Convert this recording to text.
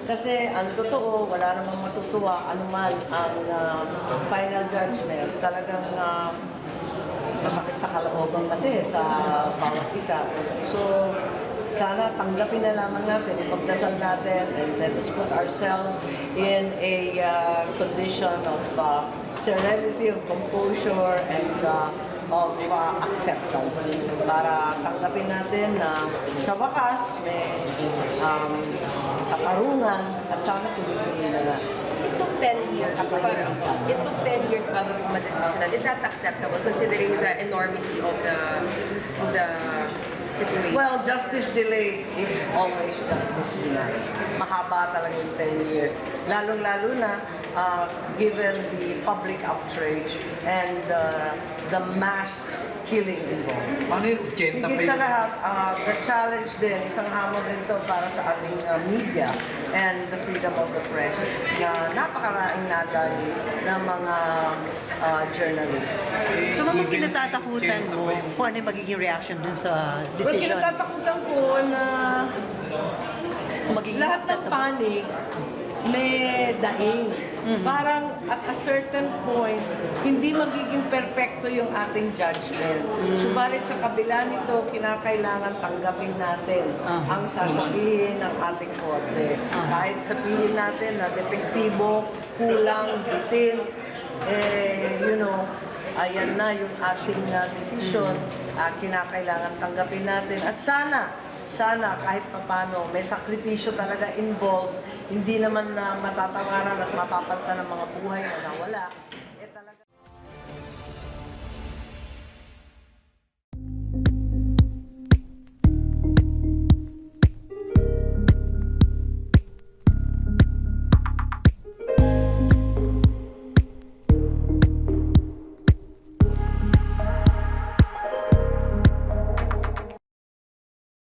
Kasi ang totoo, wala namang matutuwa anuman ang final judgment. Talagang masakit sa kalooban kasi sa bawat isa. So, sana tanggapin na lamang natin, ipagdasal natin, and let us put ourselves in a condition of serenity, of composure, and of acceptance para tanggapin natin na sa wakas may katarungan at sana tuloy-tuloy na. It took 10 years bago ma-decision. Is that acceptable considering the enormity of the situation? Well, justice delayed is always justice denied. Mahaba talaga yung 10 years. Lalong-lalo na given the public outrage and the mass killing involved. Ano yung 80 pa Higit sa lahat, the challenge din, isang hamon din to para sa ating media and the freedom of the press na napakaraing nadali ng mga journalists. So, ma'am, kinatatakutan mo kung ano yung magiging reaction dun sa Well, decision? kinatatakutan ko na lahat ng panig may daing. Parang at a certain point, hindi magiging perpekto yung ating judgment. Subalit sa kabila nito, kinakailangan tanggapin natin ang sasabihin ng ating korte. Kahit sabihin natin na depektibo, kulang, bitin, ayan na yung ating desisyon, kinakailangan tanggapin natin. At sana kahit papano may sakripisyo talaga involved, hindi naman na matatawaran at mapapalitan ng mga buhay na nawala.